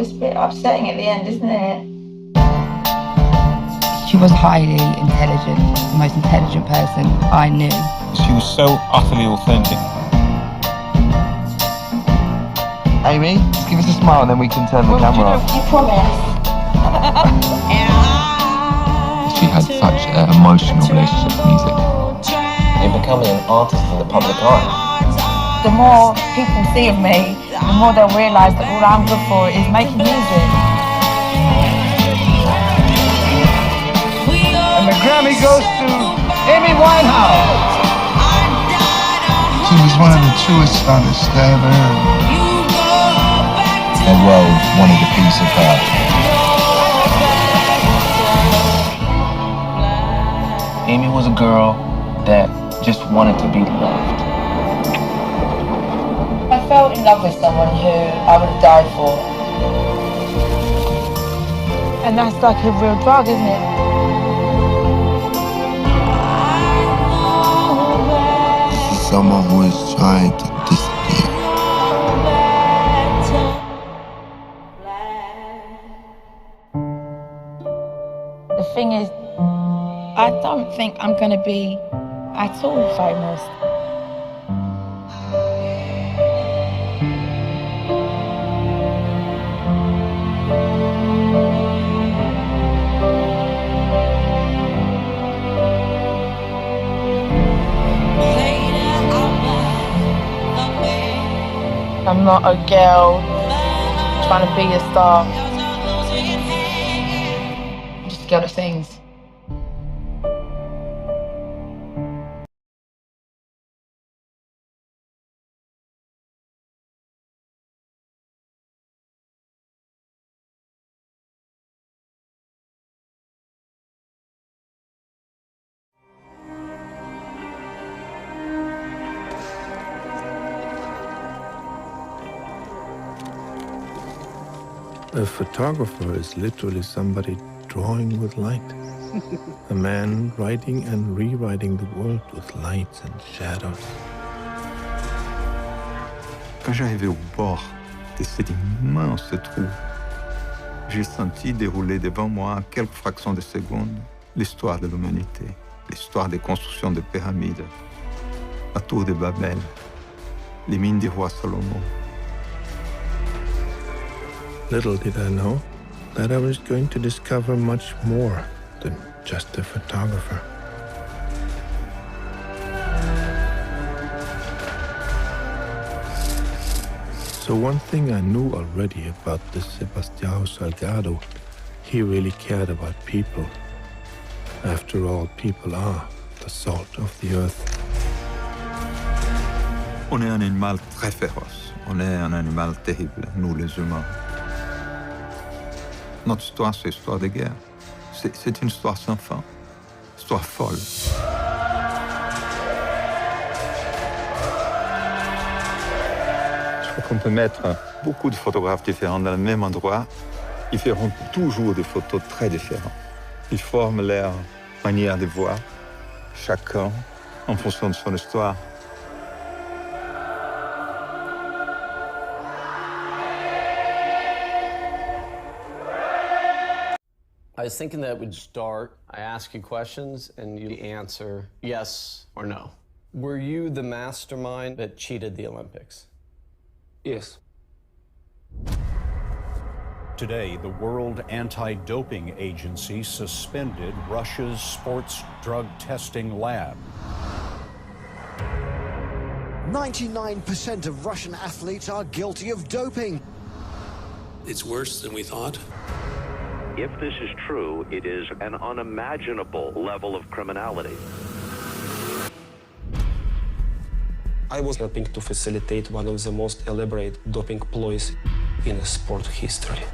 it's a bit upsetting at the end, isn't it? She was highly intelligent, the most intelligent person I knew. She was so utterly authentic. Amy, just give us a smile and then we can turn the camera off. You promise? She had such an emotional relationship with music. You're becoming an artist in the public eye. The more people see of me, the more they'll realise that all I'm good for is making music. And the Grammy goes to Amy Winehouse. She was one of the truest artists I ever heard. The world wanted a piece of her. Amy was a girl that just wanted to be loved. I fell in love with someone who I would have died for. And that's like a real drug, isn't it? This is someone who is trying to disappear. The thing is, I don't think I'm going to be at all famous. I'm not a girl trying to be a star. I'm just a girl that sings. A photographer is literally somebody drawing with light. A man writing and rewriting the world with lights and shadows. Quand j'arrivais au bord de cet immense trou, j'ai senti dérouler devant moi, en quelques fractions de secondes, l'histoire de l'humanité, l'histoire des constructions de pyramides, la tour de Babel, les mines du roi Salomon. Little did I know that I was going to discover much more than just a photographer. So one thing I knew already about this Sebastiao Salgado, he really cared about people. After all, people are the salt of the earth. On est un animal très féroce. On est un animal terrible, nous les humains. Notre histoire, c'est l'histoire de guerre. C'est une histoire sans fin, histoire folle. Je crois qu'on peut mettre beaucoup de photographes différents dans le même endroit. Ils feront toujours des photos très différentes. Ils forment leur manière de voir, chacun en fonction de son histoire. I was thinking that we'd start, I ask you questions, and you answer yes or no. Were you the mastermind that cheated the Olympics? Yes. Today, the World Anti-Doping Agency suspended Russia's sports drug testing lab. 99% of Russian athletes are guilty of doping. It's worse than we thought. If this is true, it is an unimaginable level of criminality. I was helping to facilitate one of the most elaborate doping ploys in sport history.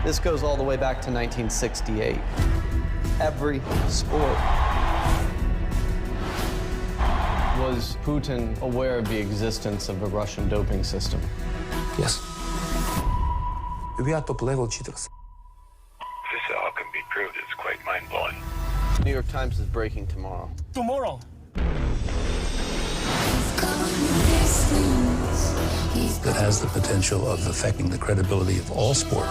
This goes all the way back to 1968. Every sport. Was Putin aware of the existence of a Russian doping system? Yes. We are top-level cheaters. This all can be proved. It's quite mind-blowing. New York Times is breaking tomorrow. Tomorrow? that has the potential of affecting the credibility of all sport.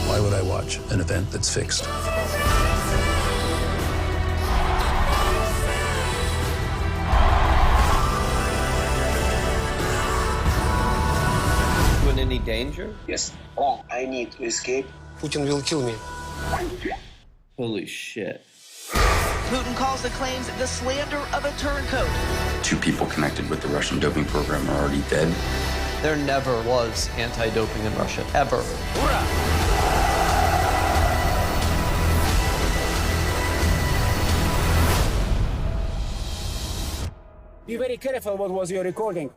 Why would I watch an event that's fixed? You in any danger? Yes. Oh, I need to escape. Putin will kill me. Holy shit. Putin calls the claims the slander of a turncoat. 2 people connected with the Russian doping program are already dead. There never was anti-doping in Russia, ever. Be very careful what was your recording.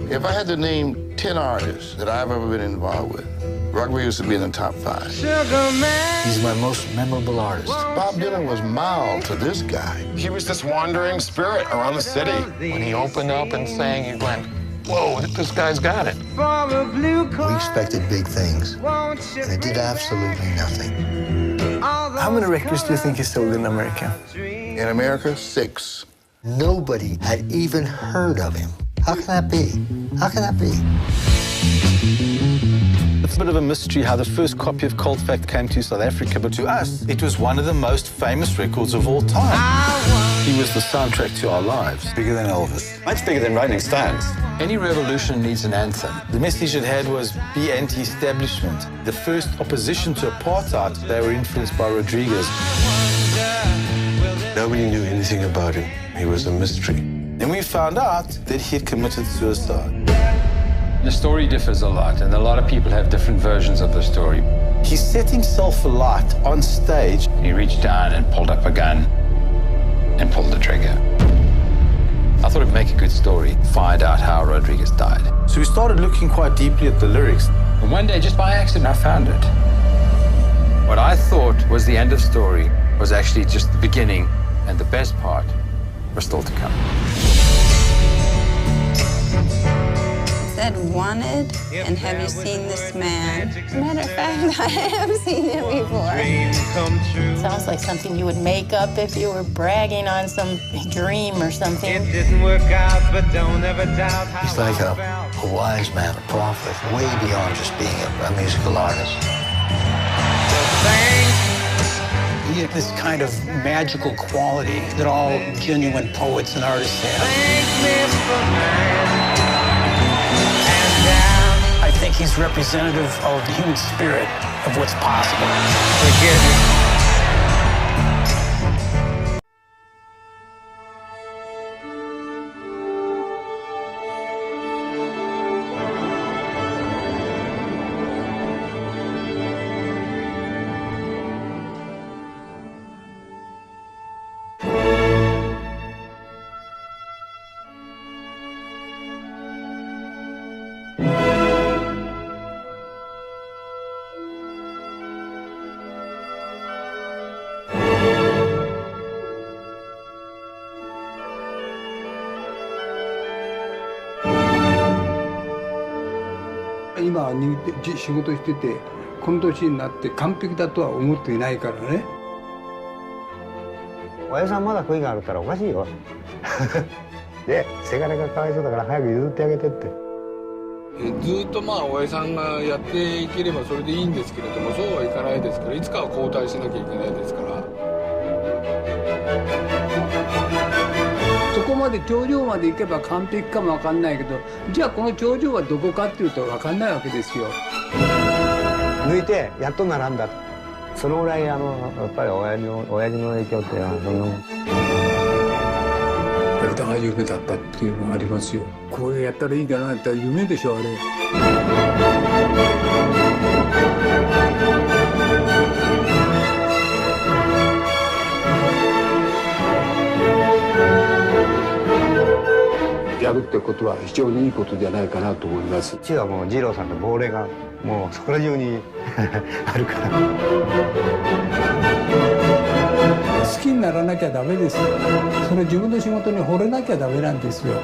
If I had to name 10 artists that I've ever been involved with, Rugby used to be in the top 5. He's my most memorable artist. Bob Dylan was mild to this guy. He was this wandering spirit around the city. When he opened up and sang, you went, whoa, this guy's got it. We expected big things, and it did absolutely nothing. How many records do you think he sold in America? In America, 6. Nobody had even heard of him. How can that be? How can that be? It's a bit of a mystery how the first copy of Cold Fact came to South Africa, but to us, it was one of the most famous records of all time. He was the soundtrack to our lives. Bigger than Elvis. Much bigger than Rolling Stones. Any revolution needs an anthem. The message it had was be anti-establishment. The first opposition to apartheid, they were influenced by Rodriguez. Nobody knew anything about him. He was a mystery. Then we found out that he had committed suicide. The story differs a lot, and a lot of people have different versions of the story. He set himself alight on stage. He reached down and pulled up a gun and pulled the trigger. I thought it'd make a good story, find out how Rodriguez died. So we started looking quite deeply at the lyrics. And one day, just by accident, I found it. What I thought was the end of story was actually just the beginning, and the best part was still to come. Said wanted, and have you seen this man? Matter of fact, I have seen him before. Sounds like something you would make up if you were bragging on some dream or something. It didn't work out, but don't ever doubt how. He's like a wise man, a prophet, way beyond just being a musical artist. He had this kind of magical quality that all genuine poets and artists have. I think he's representative of the human spirit of what's possible. Forget it.今仕事しててこの年になって完璧だとは思っていないからね。おやさんまだ悔いがあるからおかしいよ。で、せがれがかわいそうだから早く譲ってあげてって。ずっとまあおやさんがやっていければそれでいいんですけれども、そうはいかないですから、いつかは交代しなきゃいけないですから。そこまで頂上まで行けば完璧かもわかんないけど、じゃあこの頂上はどこかっていうとわかんないわけですよ。抜いてやっと並んだ。そのぐらいやっぱり親父の影響ってそんなもん。やりたが夢だったっていうのがありますよ。こうやったらいいかなって夢でしょあれ。やるってことは非常にいいことじゃないかなと思います。うちはもう二郎さんの亡霊がもうそこら中にあるから。好きにならなきゃダメですよ。それ自分の仕事に惚れなきゃダメなんですよ。